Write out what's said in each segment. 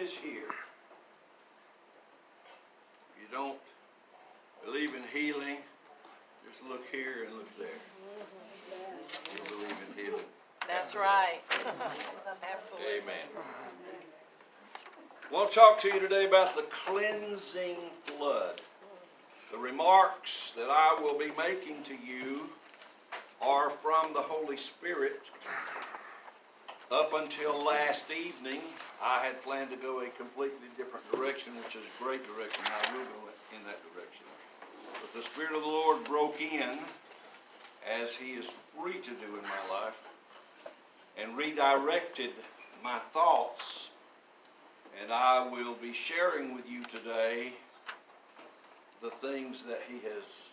says here, if you don't believe in healing, just look here and look there. You believe in healing. That's right. Absolutely. Amen. I want to talk to you today about the cleansing flood. The remarks that I will be making to you are from the Holy Spirit. Up until last evening, I had planned to go a completely different direction, which is a great direction. I will go in that direction. But the Spirit of the Lord broke in, as He is free to do in my life, and redirected my thoughts. And I will be sharing with you today the things that He has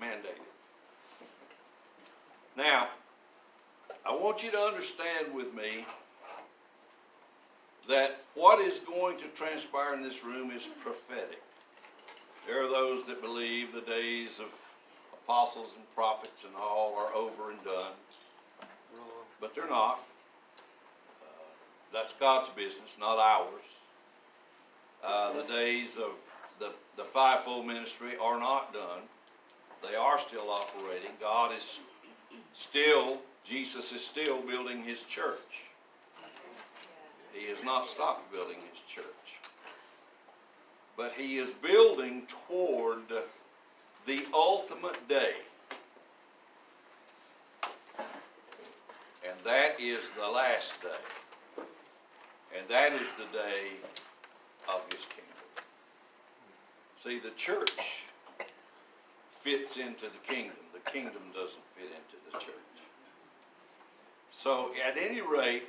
mandated. Now, I want you to understand with me that what is going to transpire in this room is prophetic. There are those that believe the days of apostles and prophets and all are over and done, but they're not. That's God's business, not ours. The days of the fivefold ministry are not done. They are still operating. God is still, Jesus is still building His church. He has not stopped building His church. But He is building toward the ultimate day. And that is the last day. And that is the day of His kingdom. See, the church fits into the kingdom. The kingdom doesn't fit into the church. So at any rate,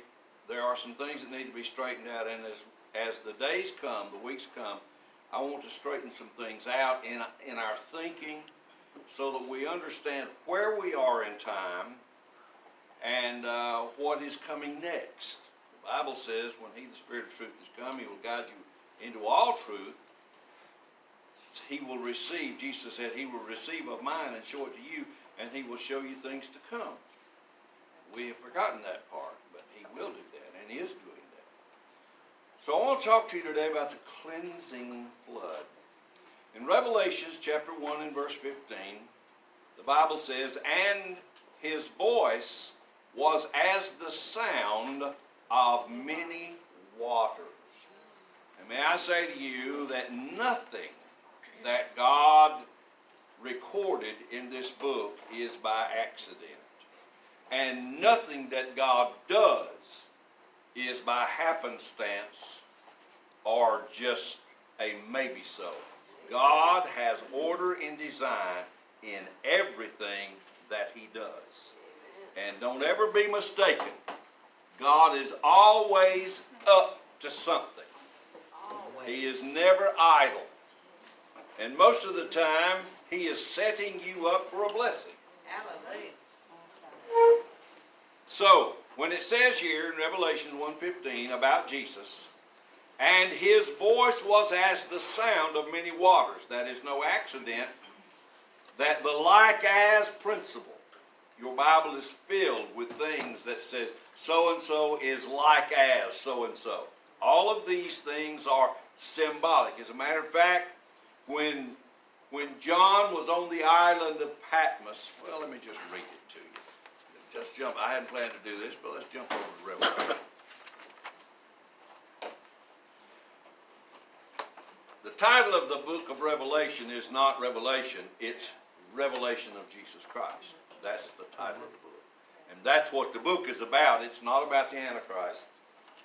there are some things that need to be straightened out. And as the days come, the weeks come, I want to straighten some things out in our thinking so that we understand where we are in time and what is coming next. The Bible says when He, the Spirit of truth, is come, He will guide you into all truth. He will receive, Jesus said, He will receive of mine and show it to you, and He will show you things to come. We have forgotten that part, but He will do that, and He is doing that. So I want to talk to you today about the cleansing flood. In Revelation chapter 1 and verse 15, the Bible says, and His voice was as the sound of many waters. And may I say to you that nothing that God recorded in this book is by accident. And nothing that God does is by happenstance or just a maybe so. God has order and design in everything that He does. And don't ever be mistaken. God is always up to something. He is never idle. And most of the time, He is setting you up for a blessing. Hallelujah. So, when it says here in Revelation 1:15 about Jesus, and His voice was as the sound of many waters. That is no accident. That the like as principle. Your Bible is filled with things that says so-and-so is like as so-and-so. All of these things are symbolic. As a matter of fact, when John was on the island of Patmos, well, let me just read it to you. Just jump. I hadn't planned to do this, but let's jump over to Revelation. The title of the book of Revelation is not Revelation, it's Revelation of Jesus Christ. That's the title of the book. And that's what the book is about. It's not about the Antichrist.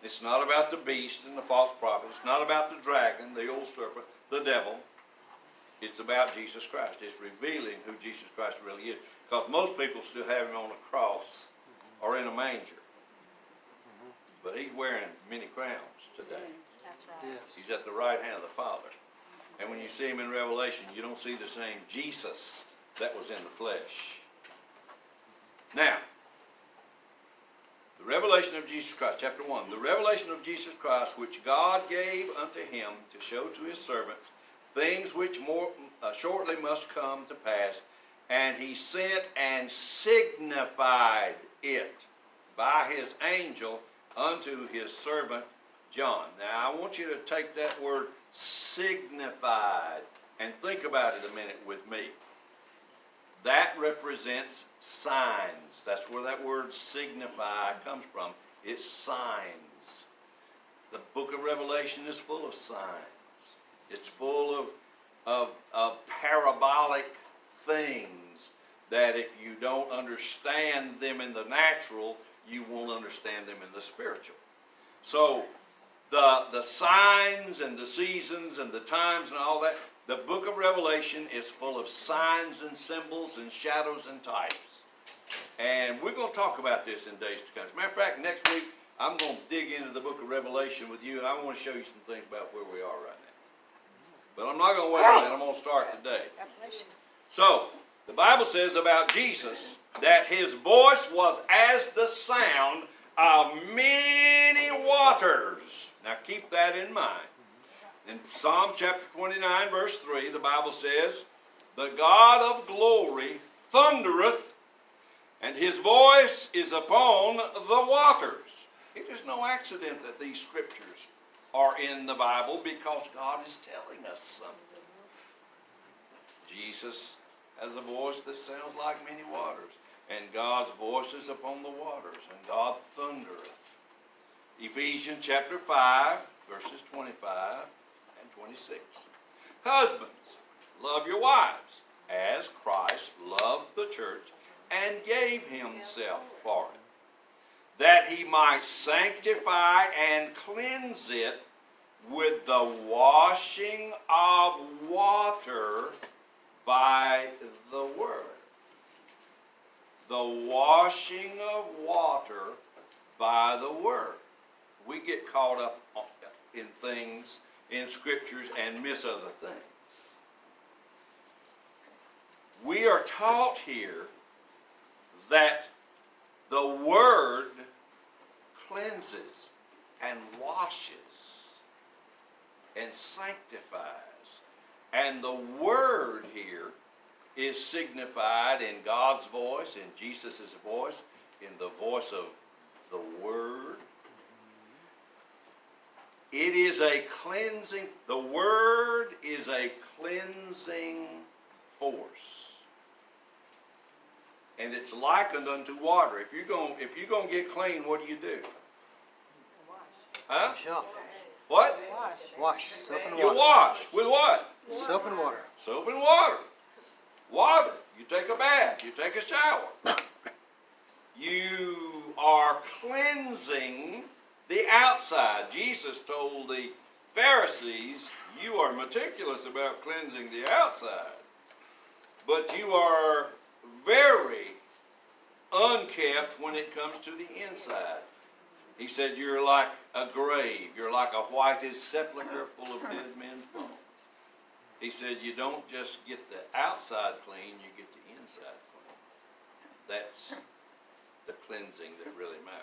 It's not about the beast and the false prophet. It's not about the dragon, the old serpent, the devil. It's about Jesus Christ. It's revealing who Jesus Christ really is. Because most people still have Him on a cross or in a manger. But He's wearing many crowns today. That's right. Yes. He's at the right hand of the Father. And when you see Him in Revelation, you don't see the same Jesus that was in the flesh. Now, the revelation of Jesus Christ, chapter 1. The revelation of Jesus Christ, which God gave unto Him to show to His servants things which more shortly must come to pass. And He sent and signified it by His angel unto his servant John. Now, I want you to take that word signified and think about it a minute with me. That represents signs. That's where that word signify comes from. It's signs. The book of Revelation is full of signs. It's full of parabolic things that if you don't understand them in the natural, you won't understand them in the spiritual. So the signs and the seasons and the times and all that, the book of Revelation is full of signs and symbols and shadows and types. And we're going to talk about this in days to come. As a matter of fact, next week I'm going to dig into the book of Revelation with you, and I want to show you some things about where we are right now. But I'm not going to wait on that. I'm going to start today. So, the Bible says about Jesus that his voice was as the sound of many waters. Now keep that in mind. In Psalm chapter 29, verse 3, the Bible says, the God of glory thundereth, and his voice is upon the waters. It is no accident that these scriptures are in the Bible, because God is telling us something. Jesus has a voice that sounds like many waters, and God's voice is upon the waters, and God thundereth. Ephesians chapter 5, verses 25 and 26. Husbands, love your wives, as Christ loved the church and gave himself for it, that he might sanctify and cleanse it with the washing of water by the word. The washing of water by the word. We get caught up in things, in scriptures, and miss other things. We are taught here that the word cleanses and washes and sanctifies. And the word here is signified in God's voice, in Jesus' voice, in the voice of the word. It is a cleansing, the word is a cleansing force. And it's likened unto water. If you're going to get clean, what do? Huh? Wash off. What? Wash. Soap and You water. wash. With what? Soap and water. Soap and water. Water. You take a bath. You take a shower. You are cleansing the outside. Jesus told the Pharisees, you are meticulous about cleansing the outside, but you are very unkept when it comes to the inside. He said, you're like a grave. You're like a whited sepulcher full of dead men's bones. He said, you don't just get the outside clean, you get the inside clean. That's the cleansing that really matters.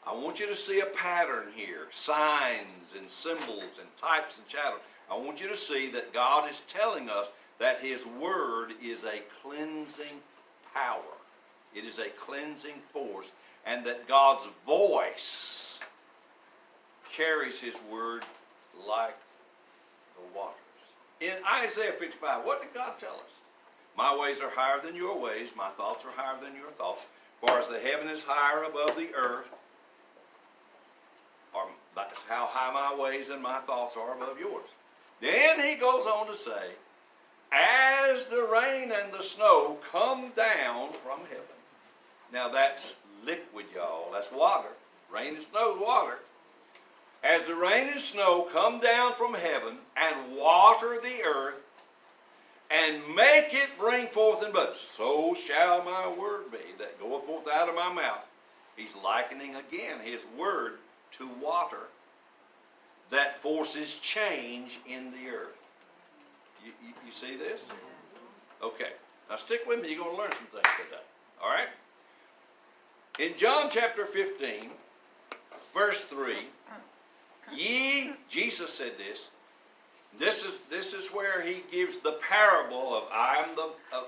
I want you to see a pattern here, signs and symbols and types and shadows. I want you to see that God is telling us that his word is a cleansing power. It is a cleansing force, and that God's voice carries his word like the waters. In Isaiah 55, what did God tell us? My ways are higher than your ways, my thoughts are higher than your thoughts. For as the heaven is higher above the earth, or that's how high my ways and my thoughts are above yours. Then he goes on to say, as the rain and the snow come down from heaven. Now that's liquid, y'all. That's water. Rain and snow is water. As the rain and snow come down from heaven and water the earth and make it bring forth and bud, so shall my word be that goeth forth out of my mouth. He's likening again his word to water that forces change in the earth. You see this? Okay. Now stick with me. You're going to learn some things today. All right? In John chapter 15, verse 3, Jesus said this. This is where he gives the parable of I am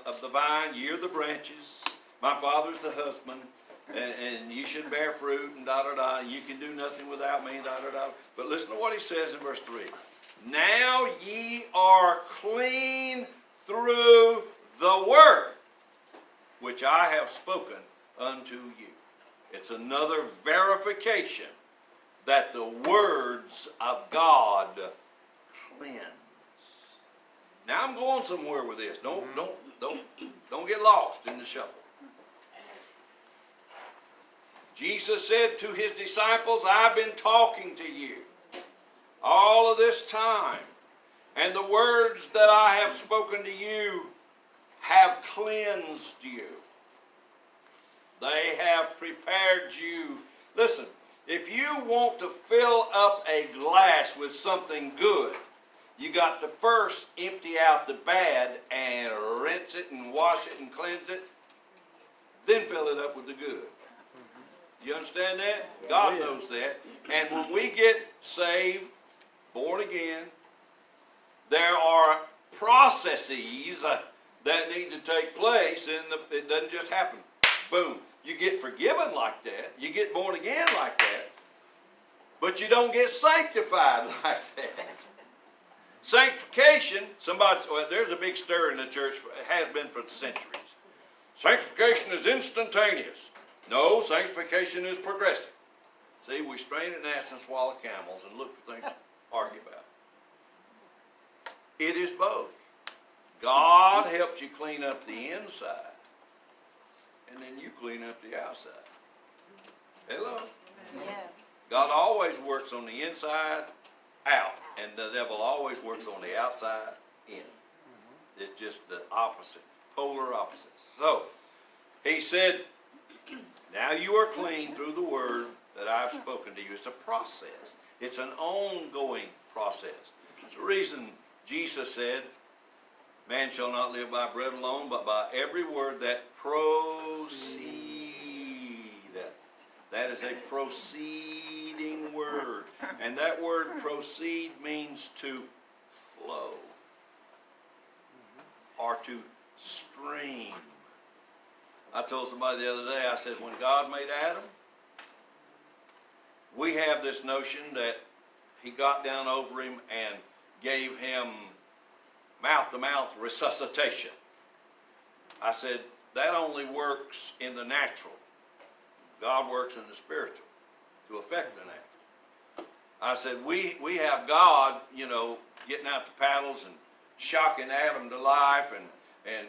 of the vine, ye are the branches. My Father is the husband. and you should bear fruit and da da da. You can do nothing without me, da da da. But listen to what he says in verse 3. Now ye are clean through the word which I have spoken unto you. It's another verification that the words of God cleanse. Now I'm going somewhere with this. Don't get lost in the shuffle. Jesus said to his disciples, I've been talking to you all of this time, and the words that I have spoken to you have cleansed you. They have prepared you. Listen, if you want to fill up a glass with something good, you got to first empty out the bad and rinse it and wash it and cleanse it, then fill it up with the good. You understand that? God knows that. And when we get saved, born again, there are processes that need to take place, and it doesn't just happen. Boom. You get forgiven like that. You get born again like that. But you don't get sanctified like that. Sanctification, there's a big stir in the church, it has been for centuries. Sanctification is instantaneous. No, sanctification is progressive. See, we strain at gnats and swallow camels and look for things to argue about. It is both. God helps you clean up the inside, and then you clean up the outside. Hello? Yes. God always works on the inside out, and the devil always works on the outside in. It's just the opposite, polar opposites. So, he said, now you are clean through the word that I've spoken to you. It's a process. It's an ongoing process. It's the reason Jesus said, man shall not live by bread alone, but by every word that proceed. That is a proceeding word. And that word proceed means to flow or to stream. I told somebody the other day, I said, when God made Adam, we have this notion that he got down over him and gave him mouth-to-mouth resuscitation. I said, that only works in the natural. God works in the spiritual to affect the natural. I said, we have God, getting out the paddles and shocking Adam to life and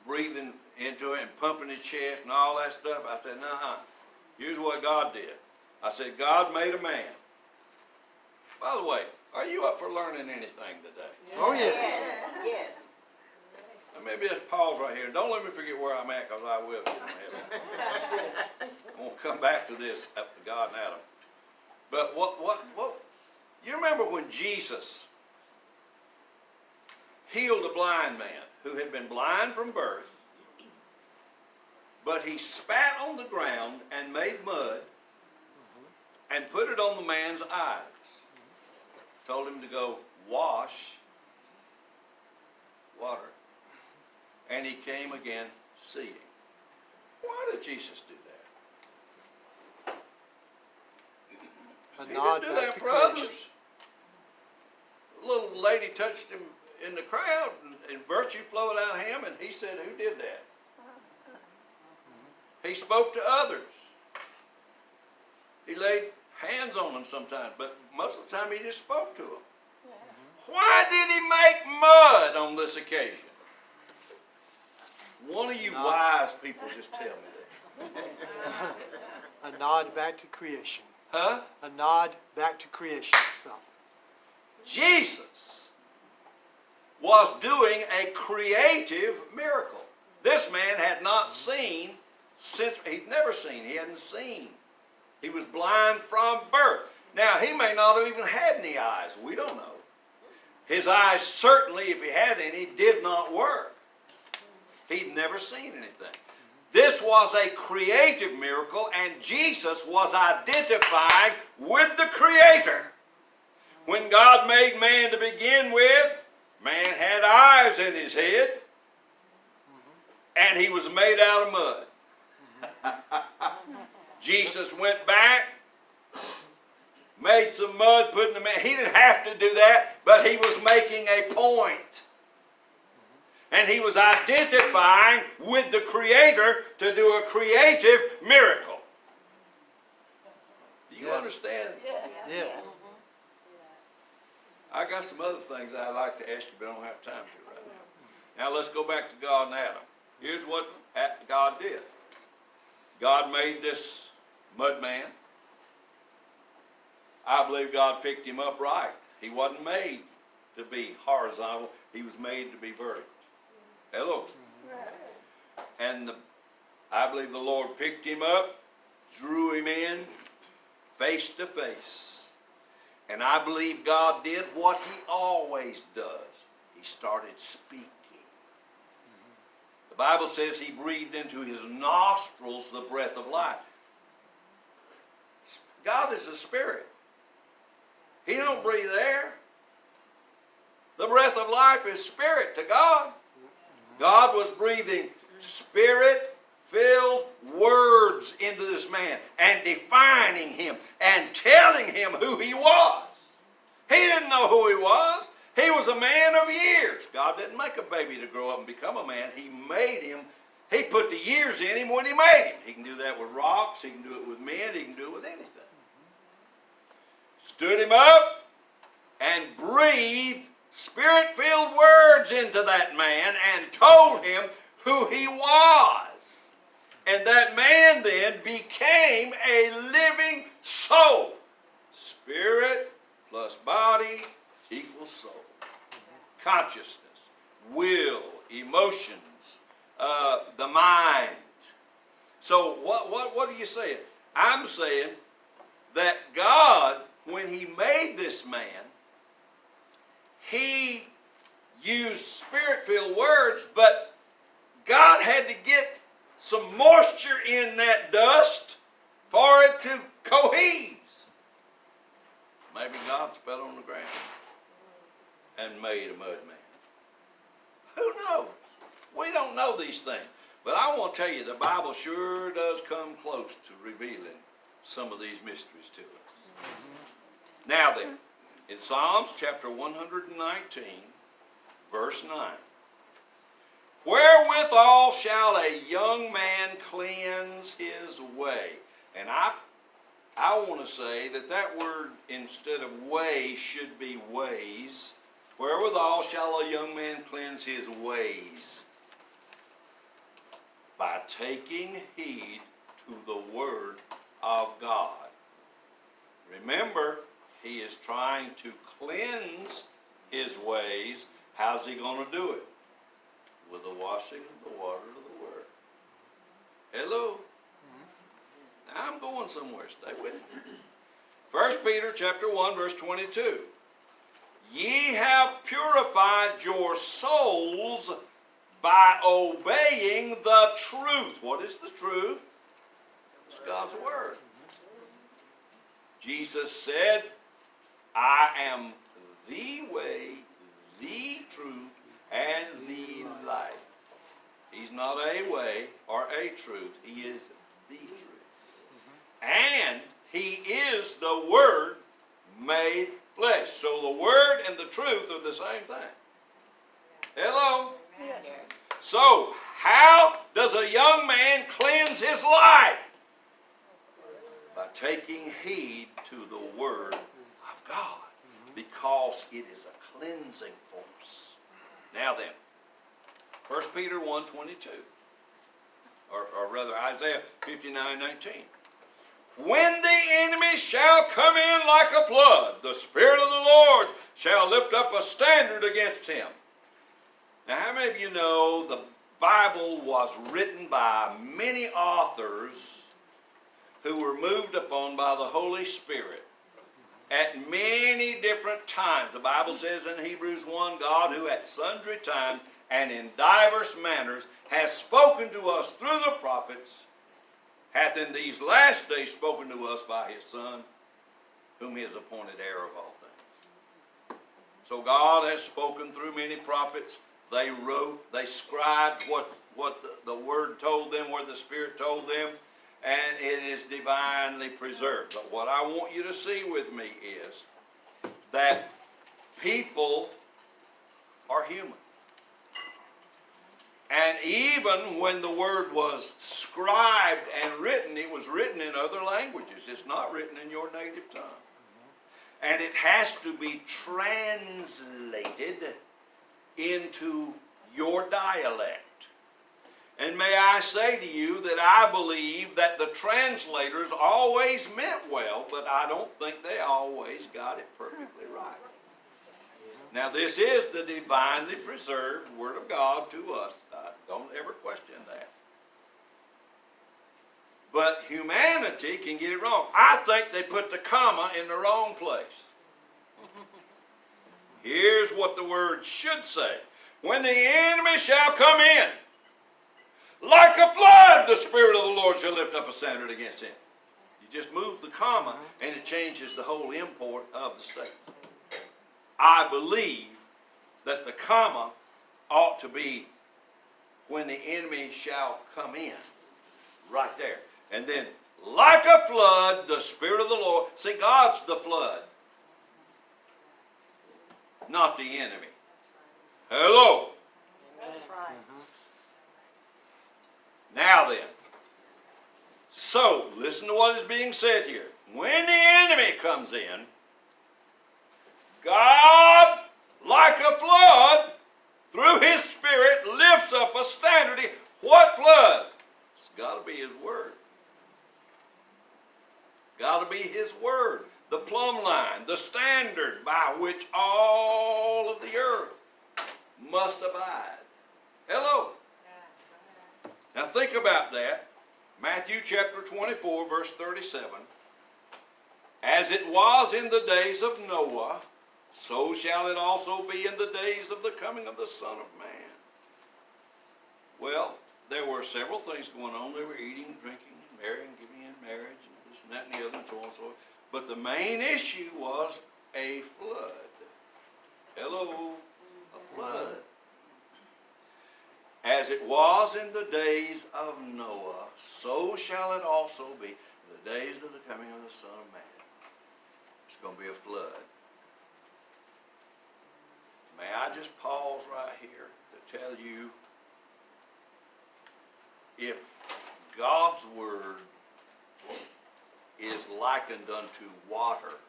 breathing into it and pumping his chest and all that stuff. I said, nah, here's what God did. I said, God made a man. By the way, are you up for learning anything today? Oh, yes. Yes. Maybe let's pause right here. Don't let me forget where I'm at, because I will. I'm going to come back to this, up to God and Adam. But what, you remember when Jesus healed a blind man who had been blind from birth, but he spat on the ground and made mud and put it on the man's eyes. Told him to go wash water. And he came again seeing. Why did Jesus do that? A He nod didn't do back that to for creation. others. A little lady touched him in the crowd, and virtue flowed out of him, and he said, who did that? He spoke to others. He laid hands on them sometimes, but most of the time he just spoke to them. Why did he make mud on this occasion? One of you wise people just tell me that. A nod back to creation. Huh? A nod back to creation itself. Jesus was doing a creative miracle. This man had not seen he'd never seen. He hadn't seen. He was blind from birth. Now, he may not have even had any eyes. We don't know. His eyes certainly, if he had any, did not work. He'd never seen anything. This was a creative miracle, and Jesus was identifying with the Creator. When God made man to begin with, man had eyes in his head, and he was made out of mud. Jesus went back, made some mud, put in the man. He didn't have to do that, but he was making a point. And he was identifying with the Creator to do a creative miracle. Do you Yes. understand? Yes. I got some other things I'd like to ask you, but I don't have time to right now. Now let's go back to God and Adam. Here's what God did. God made this mud man. I believe God picked him up right. He wasn't made to be horizontal. He was made to be vertical. Hello. And I believe the Lord picked him up, drew him in face to face. And I believe God did what he always does. He started speaking. The Bible says he breathed into his nostrils the breath of life. God is a spirit. He don't breathe air. The breath of life is spirit to God. God was breathing spirit-filled words into this man and defining him and telling him who he was. He didn't know who he was. He was a man of years. God didn't make a baby to grow up and become a man. He made him. He put the years in him when he made him. He can do that with rocks. He can do it with men. He can do it with anything. Stood him up and breathed spirit-filled words into that man and told him who he was. And that man then became a living soul. Spirit plus body equals soul. Consciousness, will, emotions, the mind. So what are you saying? I'm saying that God, when he made this man, he used spirit-filled words, but God had to get some moisture in that dust for it to cohese. Maybe God spit on the ground and made a mud man. Who knows? We don't know these things. But I want to tell you, the Bible sure does come close to revealing some of these mysteries to us. Now then, in Psalms chapter 119, verse 9. Wherewithal shall a young man cleanse his way? And I want to say that word instead of way should be ways. Wherewithal shall a young man cleanse his ways? By taking heed to the word of God. Remember, he is trying to cleanse his ways. How's he going to do it? With the washing of the water of the word. Hello? Now I'm going somewhere. Stay with me. 1 Peter chapter 1, verse 22. Ye have purified your souls by obeying the truth. What is the truth? It's God's word. Jesus said, I am the way, the truth, and the life. He's not a way or a truth. He is the truth. And he is the Word made flesh. So the Word and the truth are the same thing. Hello? So, how does a young man cleanse his life? By taking heed to the Word of God. Because it is a cleansing force. Now then, 1 Peter 1:22. Or rather, Isaiah 59:19. When the enemy shall come in like a flood, the Spirit of the Lord shall lift up a standard against him. Now, how many of you know the Bible was written by many authors who were moved upon by the Holy Spirit at many different times? The Bible says in Hebrews 1, God who at sundry times and in divers manners has spoken to us through the prophets, hath in these last days spoken to us by his Son, whom he has appointed heir of all things. So God has spoken through many prophets. They wrote, they scribed what the Word told them, what the Spirit told them. and it is divinely preserved. But what I want you to see with me is that people are human. And even when the word was scribed and written, it was written in other languages. It's not written in your native tongue. And it has to be translated into your dialect. And may I say to you that I believe that the translators always meant well, but I don't think they always got it perfectly right. Now this is the divinely preserved Word of God to us. Don't ever question that. But humanity can get it wrong. I think they put the comma in the wrong place. Here's what the word should say. When the enemy shall come in, like a flood, the Spirit of the Lord shall lift up a standard against him. You just move the comma and it changes the whole import of the statement. I believe that the comma ought to be when the enemy shall come in. Right there. And then, like a flood, the Spirit of the Lord. See, God's the flood, not the enemy. Hello. That's right. Now then, so listen to what is being said here. When the enemy comes in, God, like a flood, through his Spirit, lifts up a standard. What flood? It's got to be his word. Got to be his word. The plumb line, the standard by which all of the earth must abide. Hello. Now think about that. Matthew chapter 24, verse 37. As it was in the days of Noah, so shall it also be in the days of the coming of the Son of Man. Well, there were several things going on. They were eating, drinking, marrying, giving in marriage, and this and that and the other, and so on and so on. But the main issue was a flood. Hello, a flood. As it was in the days of Noah, so shall it also be in the days of the coming of the Son of Man. It's going to be a flood. May I just pause right here to tell you, if God's Word is likened unto water,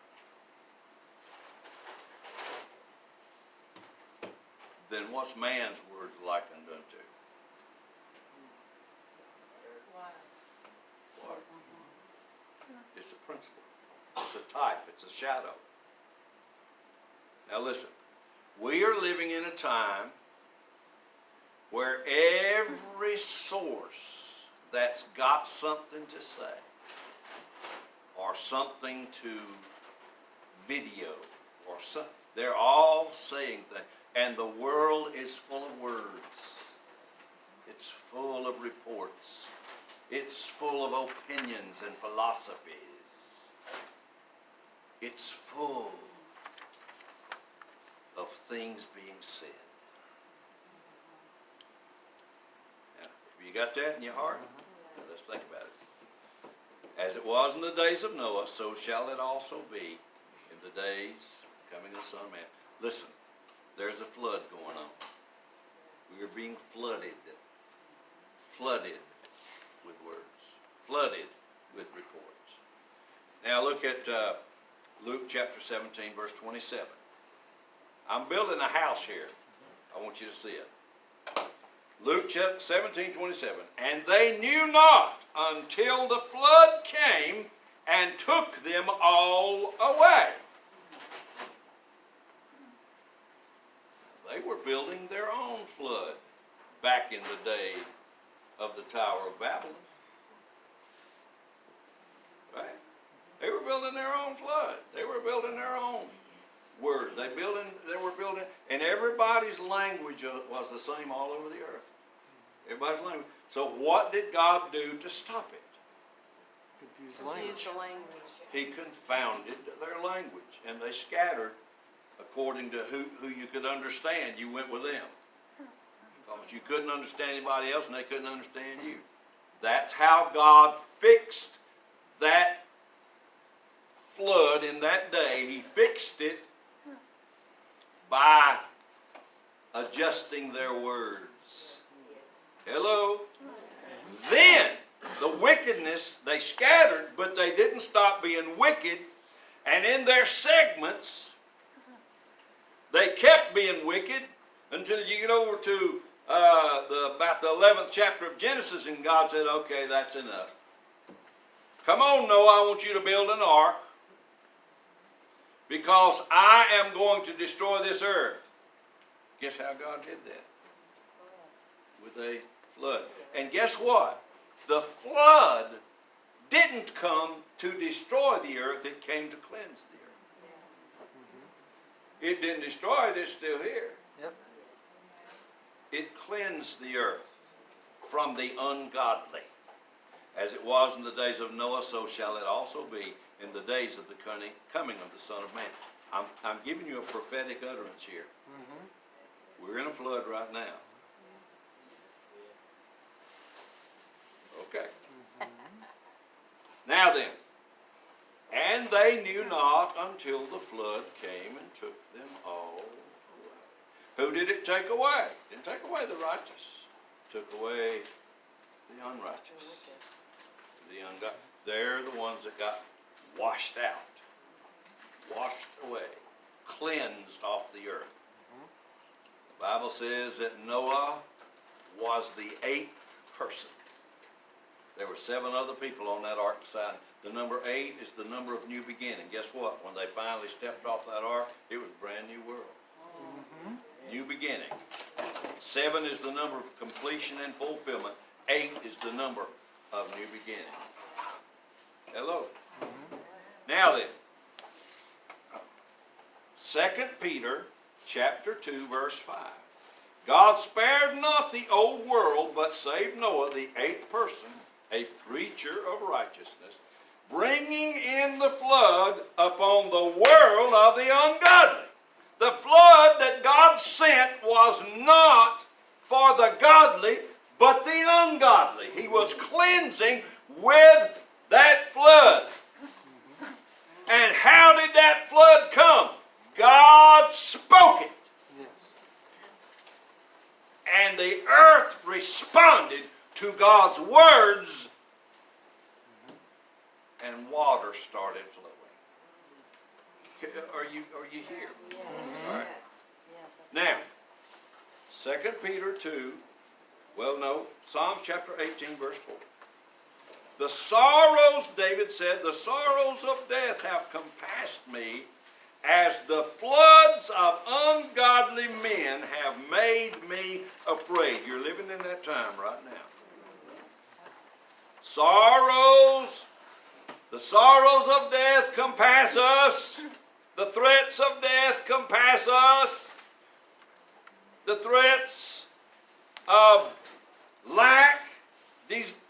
then what's man's word likened unto? Water. It's a principle. It's a type. It's a shadow. Now listen. We are living in a time where every source that's got something to say or something to video or something, they're all saying things. And the world is full of words. It's full of reports. It's full of opinions and philosophies. It's full of things being said. Now, have you got that in your heart? Now, let's think about it. As it was in the days of Noah, so shall it also be in the days coming of the Son of Man. Listen, there's a flood going on. We are being flooded with words, flooded with reports. Now look at Luke chapter 17, verse 27. I'm building a house here. I want you to see it. Luke chapter 17, 27. And they knew not until the flood came and took them all away. They were building their own flood back in the day of the Tower of Babel. Right? They were building their own flood. They were building their own word. They were building, and everybody's language was the same all over the earth. Everybody's language. So what did God do to stop it? Confuse Confuse language. the language. He confounded their language, and they scattered according to who you could understand. You went with them. Because you couldn't understand anybody else, and they couldn't understand you. That's how God fixed that flood in that day. He fixed it by adjusting their words. Hello? Then the wickedness, they scattered, but they didn't stop being wicked. And in their segments, they kept being wicked until you get over to about the 11th chapter of Genesis, and God said, okay, that's enough. Come on, Noah, I want you to build an ark, because I am going to destroy this earth. Guess how God did that? With a flood. And guess what? The flood didn't come to destroy the earth, it came to cleanse the earth. It didn't destroy it, it's still here. Yep. It cleansed the earth from the ungodly. As it was in the days of Noah, so shall it also be in the days of the coming of the Son of Man. I'm giving you a prophetic utterance here. We're in a flood right now. Okay. Now then, and they knew not until the flood came and took them all away. Who did it take away? Didn't take away the righteous. Took away the unrighteous. The ungodly. They're the ones that got washed out. Washed away. Cleansed off the earth. The Bible says that Noah was the 8th person. There were 7 other people on that ark beside him. The number 8 is the number of new beginning. Guess what? When they finally stepped off that ark, it was a brand new world. New beginning. 7 is the number of completion and fulfillment. 8 is the number of new beginning. Hello. Now then, 2 Peter chapter 2 verse 5. God spared not the old world, but saved Noah, the 8th person, a preacher of righteousness, bringing in the flood upon the world of the ungodly. The flood that God sent was not for the godly, but the ungodly. He was cleansing with that flood. And how did that flood come? God spoke it. Yes. And the earth responded to God's words, and water started flowing. Are you here? Yes. All right. Yes, that's Now, 2 Peter 2, Psalms chapter 18, verse 4. The sorrows, David said, the sorrows of death have compassed me, as the floods of ungodly men have made me afraid. You're living in that time right now. Sorrows, the sorrows of death compass us. The threats of death compass us. The threats of lack,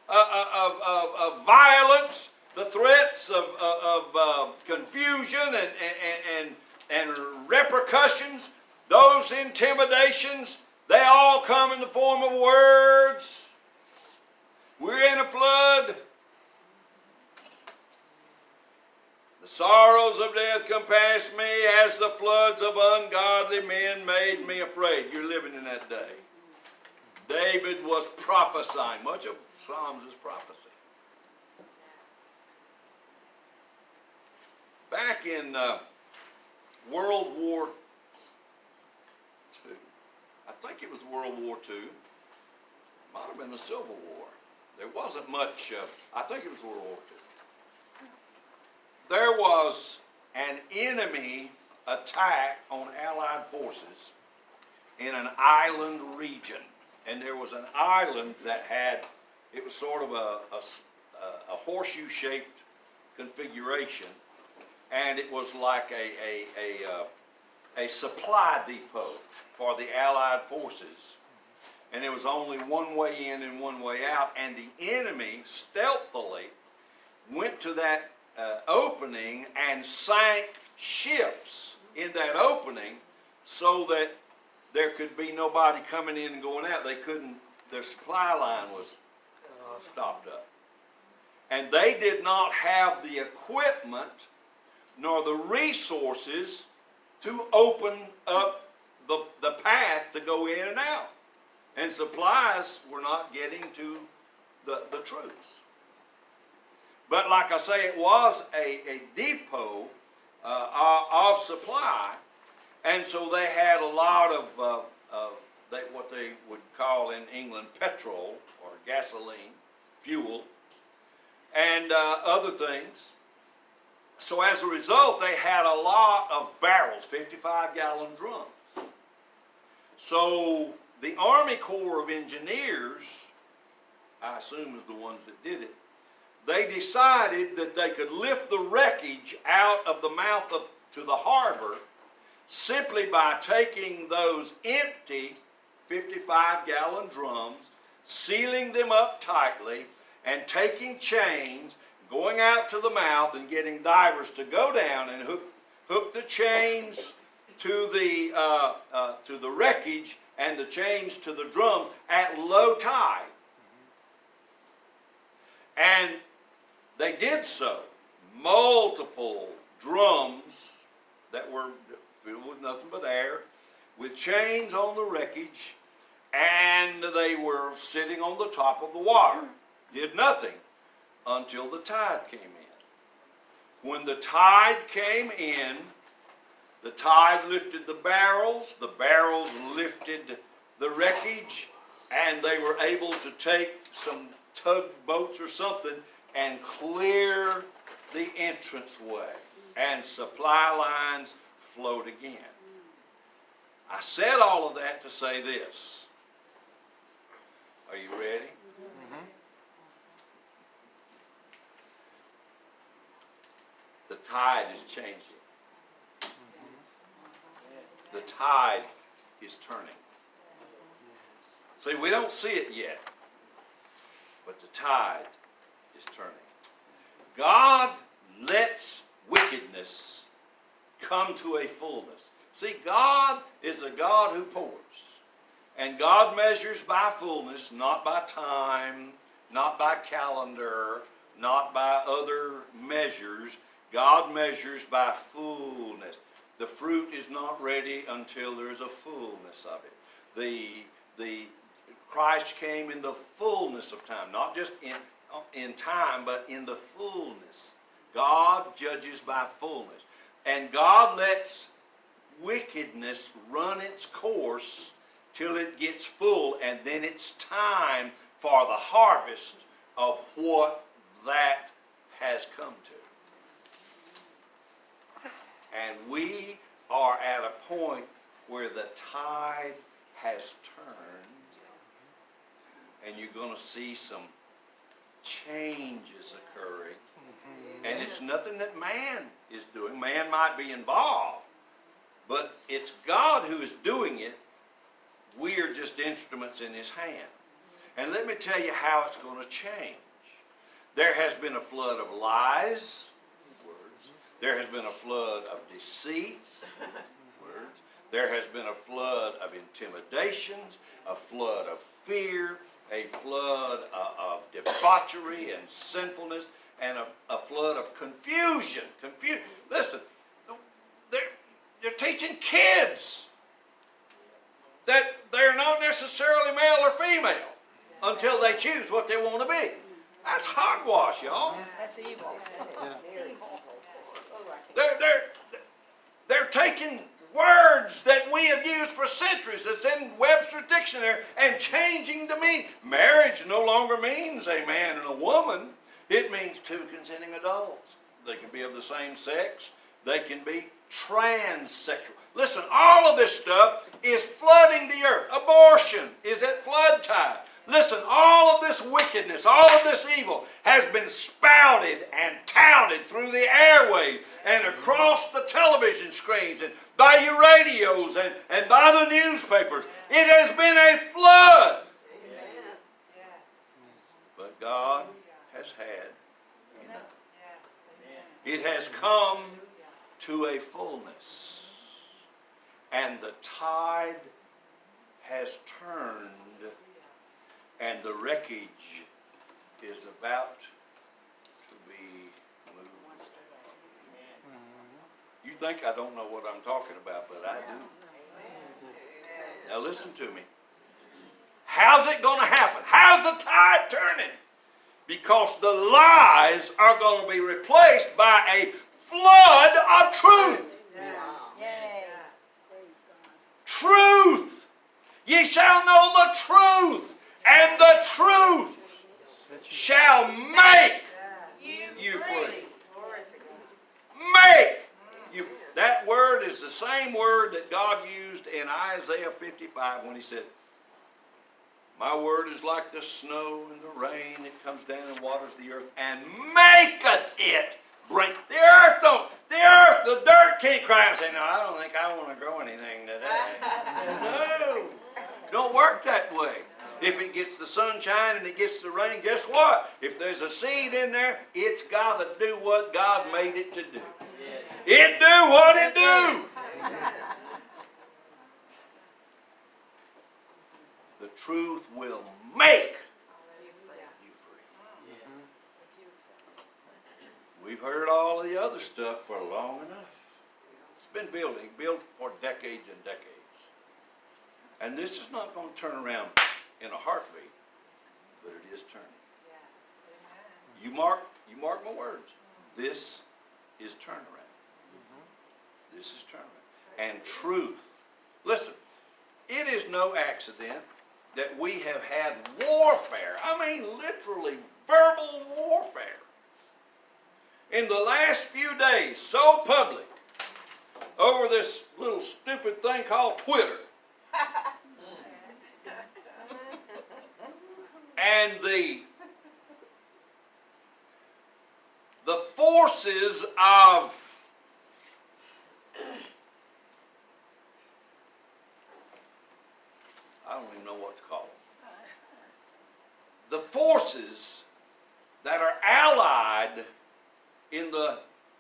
of violence, the threats of confusion and repercussions, those intimidations, they all come in the form of words. We're in a flood. The sorrows of death compassed me, as the floods of ungodly men made me afraid. You're living in that day. David was prophesying. Much of Psalms is prophecy. Back in World War II, I think it was World War II, it might have been the Civil War. There wasn't much, I think it was World War II. There was an enemy attack on Allied forces in an island region. And there was an island that had, it was sort of a horseshoe-shaped configuration. And it was like a supply depot for the Allied forces. And there was only one way in and one way out. And the enemy stealthily went to that opening and sank ships in that opening so that there could be nobody coming in and going out. They couldn't, their supply line was stopped up. And they did not have the equipment nor the resources to open up the path to go in and out. And supplies were not getting to the troops. But like I say, it was a depot of supply. And so they had a lot of what they would call in England petrol or gasoline, fuel, and other things. So as a result, they had a lot of barrels, 55-gallon drums. So the Army Corps of Engineers, I assume is the ones that did it, they decided that they could lift the wreckage out of the mouth to the harbor simply by taking those empty 55-gallon drums, sealing them up tightly, and taking chains, going out to the mouth and getting divers to go down and hook the chains to the wreckage and the chains to the drums at low tide. And they did so. Multiple drums that were filled with nothing but air, with chains on the wreckage, and they were sitting on the top of the water. Did nothing until the tide came in. When the tide came in, the tide lifted the barrels lifted the wreckage, and they were able to take some tugboats or something and clear the entranceway, and supply lines flowed again. I said all of that to say this. Are you ready? Mm-hmm. The tide is changing. The tide is turning. See, we don't see it yet, but the tide is turning. God lets wickedness come to a fullness. See, God is a God who pours. And God measures by fullness, not by time, not by calendar, not by other measures. God measures by fullness. The fruit is not ready until there is a fullness of it. The Christ came in the fullness of time, not just in time, but in the fullness. God judges by fullness. And God lets wickedness run its course till it gets full, and then it's time for the harvest of what that has come to. And we are at a point where the tide has turned, and you're going to see some changes occurring. And it's nothing that man is doing. Man might be involved, but it's God who is doing it. We are just instruments in His hand. And let me tell you how it's going to change. There has been a flood of lies, words. There has been a flood of deceits, words. There has been a flood of intimidations, a flood of fear, a flood of debauchery and sinfulness, and a flood of confusion. Listen, they're teaching kids that they're not necessarily male or female until they choose what they want to be. That's hogwash, y'all. That's evil. They're taking words that we have used for centuries, that's in Webster's dictionary, and changing the meaning. Marriage no longer means a man and a woman. It means two consenting adults. They can be of the same sex. They can be transsexual. Listen, all of this stuff is flooding the earth. Abortion is at flood tide. Listen, all of this wickedness, all of this evil has been spouted and touted through the airwaves and across the television screens and by your radios and by the newspapers. It has been a flood. But God has had enough. It has come to a fullness, and the tide has turned, and the wreckage is about to be moved. You think I don't know what I'm talking about, but I do. Now listen to me. How's it going to happen? How's the tide turning? Because the lies are going to be replaced by a flood of truth. Yay. Truth. Ye shall know the truth, and the truth shall make you free. Make you. That word is the same word that God used in Isaiah 55 when he said, my word is like the snow and the rain. It comes down and waters the earth and maketh it bring. The dirt can't cry and say, no, I don't think I want to grow anything today. No, don't work that way. If it gets the sunshine and it gets the rain, guess what? If there's a seed in there, it's got to do what God made it to do. It do what it do. The truth will make you free. We've heard all the other stuff for long enough. It's been built for decades and decades. And this is not going to turn around in a heartbeat, but it is turning. You mark my words. This is turnaround. This is turnaround. And truth. Listen, it is no accident that we have had warfare. I mean, literally verbal warfare. In the last few days, so public, over this little stupid thing called Twitter. And the forces of I don't even know what to call them. The forces that are allied in the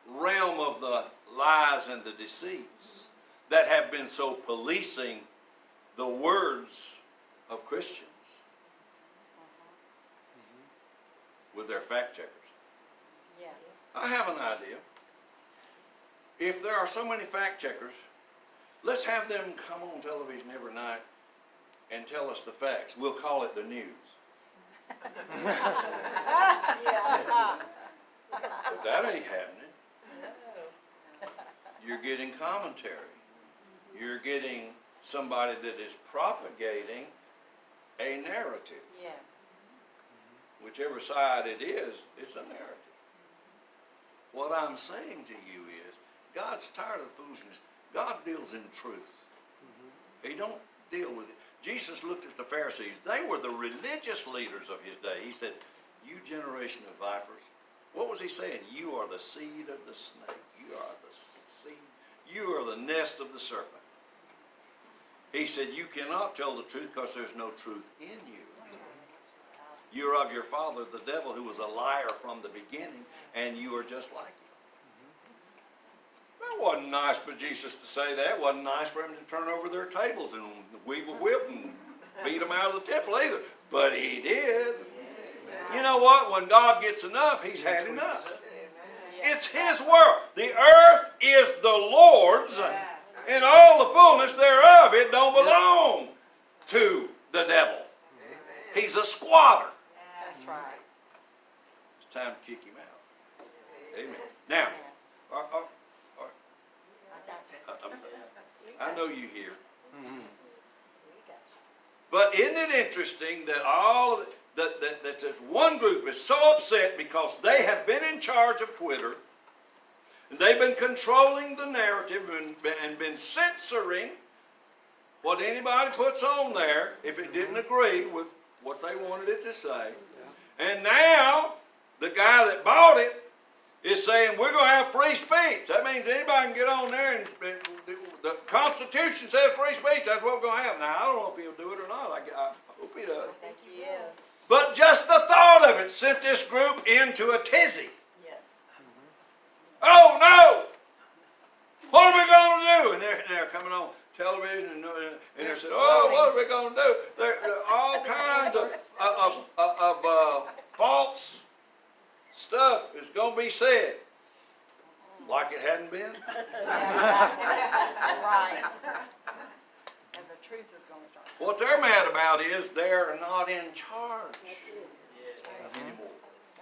realm of the lies and the deceits that have been so policing the words of Christians with their fact checkers. Yeah. I have an idea. If there are so many fact checkers, let's have them come on television every night and tell us the facts. We'll call it the news. But that ain't happening. You're getting commentary. You're getting somebody that is propagating a narrative. Yes. Whichever side it is, it's a narrative. What I'm saying to you is, God's tired of foolishness. God deals in truth. He don't deal with it. Jesus looked at the Pharisees. They were the religious leaders of his day. He said, you generation of vipers. What was he saying? You are the seed of the snake. You are the seed. You are the nest of the serpent. He said, you cannot tell the truth because there's no truth in you. You're of your father, the devil, who was a liar from the beginning, and you are just like him. That wasn't nice for Jesus to say that. It wasn't nice for him to turn over their tables and weave a whip and beat them out of the temple either. But he did. You know what? When God gets enough, he's had enough. It's his world. The earth is the Lord's, and all the fullness thereof. It don't belong to the devil. He's a squatter. That's right. It's time to kick him out. Amen. Now, I know you hear. But isn't it interesting that that this one group is so upset because they have been in charge of Twitter, and they've been controlling the narrative and been censoring what anybody puts on there if it didn't agree with what they wanted it to say. And now the guy that bought it is saying we're going to have free speech. That means anybody can get on there and the Constitution says free speech. That's what we're going to have. Now, I don't know if he'll do it or not. I hope he does. I think he is. But just the thought of it sent this group into a tizzy. Yes. Oh, no! What are we going to do? And they're coming on television and they're saying, oh, what are we going to do? There are all kinds of false be said. Like it hadn't been. Right. And the truth is going to start. What they're mad about is they're not in charge anymore.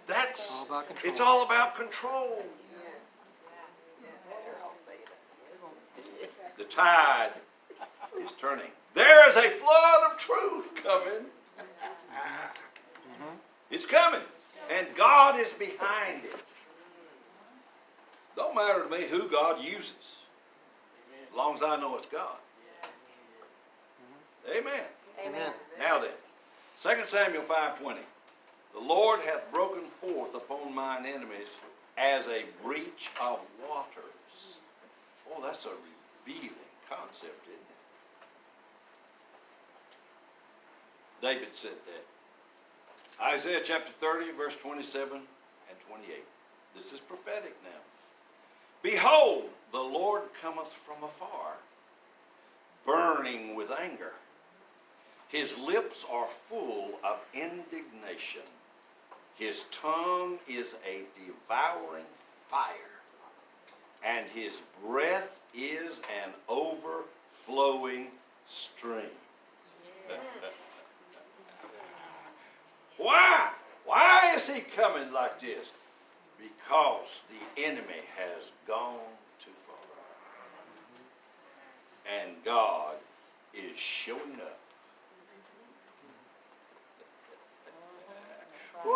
That's, All about control. it's all about control. The tide is turning. There is a flood of truth coming. It's coming. And God is behind it. Don't matter to me who God uses, as long as I know it's God. Amen. Amen. Now then, 2 Samuel 5:20. The Lord hath broken forth upon mine enemies as a breach of waters. Oh, that's a revealing concept, isn't it? David said that. Isaiah chapter 30, verse 27 and 28. This is prophetic now. Behold, the Lord cometh from afar, burning with anger. His lips are full of indignation. His tongue is a devouring fire, and his breath is an overflowing stream. Why? Why is he coming like this? Because the enemy has gone too far. And God is showing up. Woo!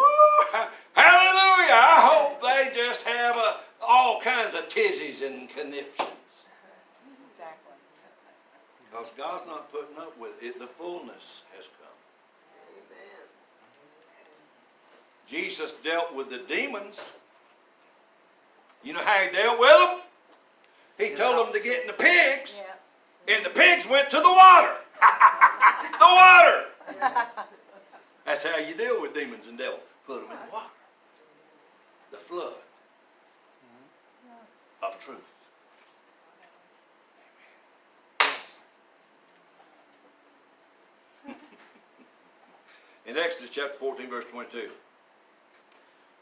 Hallelujah! I hope they just have all kinds of tizzies and conniptions. Exactly. Because God's not putting up with it. The fullness has come. Jesus dealt with the demons. You know how he dealt with them? He told them to get in the pigs, Yeah. and the pigs went to the water. The water! That's how you deal with demons and devils. Put them in the water. The flood of truth. Yes. In Exodus chapter 14, verse 22,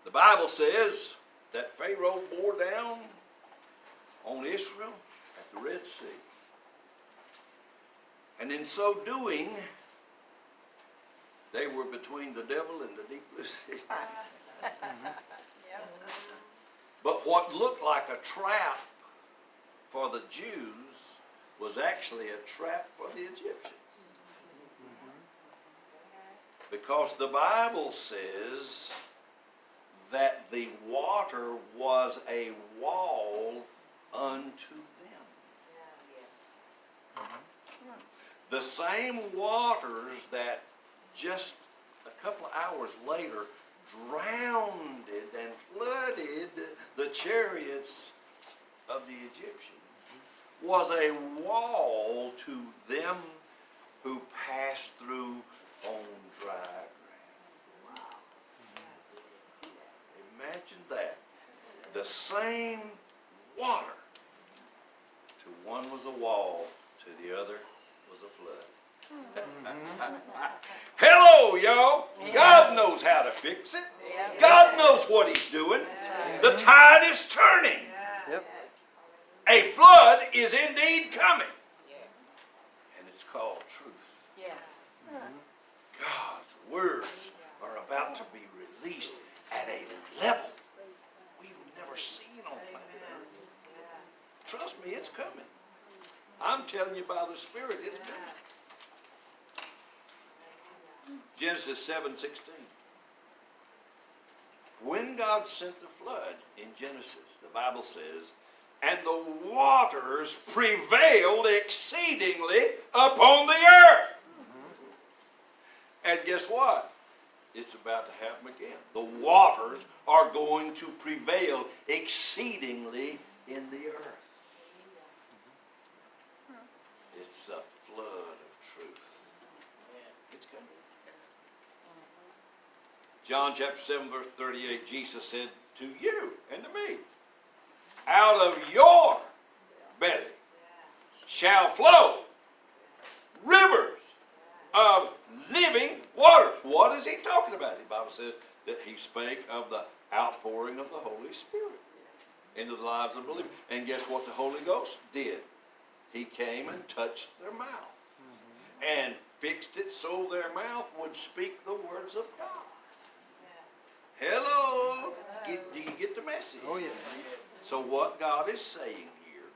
the Bible says that Pharaoh bore down on Israel at the Red Sea. And in so doing, they were between the devil and the deep blue sea. But what looked like a trap for the Jews was actually a trap for the Egyptians. Because the Bible says that the water was a wall unto them. The same waters that just a couple of hours later drowned and flooded the chariots of the Egyptians was a wall to them who passed through on dry ground. Imagine that. The same water. To one was a wall, to the other was a flood. Hello, y'all. God knows how to fix it. God knows what he's doing. The tide is turning. Yep. A flood is indeed coming. And it's called truth. Yes. God's words are about to be released at a level we've never seen on planet Earth. Trust me, it's coming. I'm telling you by the Spirit, it's coming. Genesis 7:16. When God sent the flood in Genesis, the Bible says, and the waters prevailed exceedingly upon the earth. And guess what? It's about to happen again. The waters are going to prevail exceedingly in the earth. It's a flood of truth. It's coming. John chapter 7 verse 38, Jesus said to you and to me, out of your belly shall flow rivers of living water. What is he talking about? The Bible says that he spake of the outpouring of the Holy Spirit into the lives of believers. And guess what the Holy Ghost did? He came and touched their mouth and fixed it so their mouth would speak the words of God. Hello? Do you get the message? Oh, yes. So what God is saying here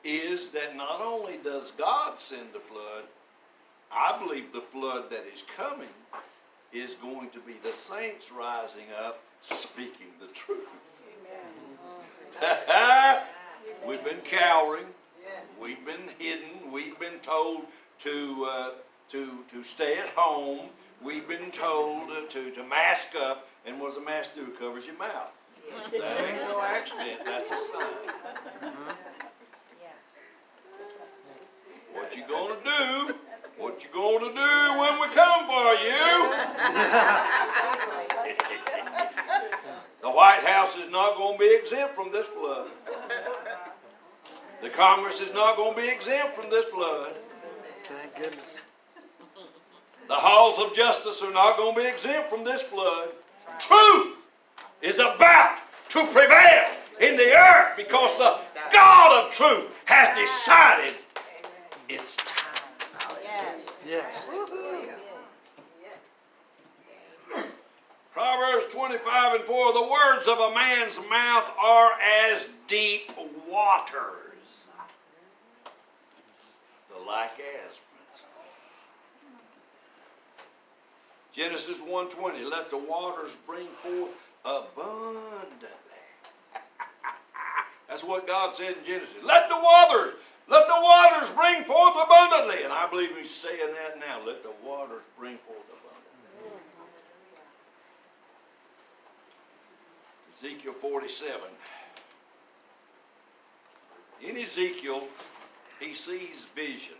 is that not only does God send the flood, I believe the flood that is coming is going to be the saints rising up speaking the truth. We've been cowering. We've been hidden. We've been told to stay at home. We've been told to mask up. And what does a mask do? It covers your mouth. That ain't no accident. That's a sign. Yes. What you gonna do? What you gonna do when we come for you? The White House is not going to be exempt from this flood. The Congress is not going to be exempt from this flood. Thank goodness. The halls of justice are not going to be exempt from this flood. Truth is about to prevail in the earth because the God of truth has decided it's time. Yes. Yes. Proverbs 25:4, the words of a man's mouth are as deep waters. The like as principle. Genesis 1:20, let the waters bring forth abundantly. That's what God said in Genesis. Let the waters bring forth abundantly. And I believe he's saying that now. Let the waters bring forth abundantly. Ezekiel 47. In Ezekiel, he sees vision.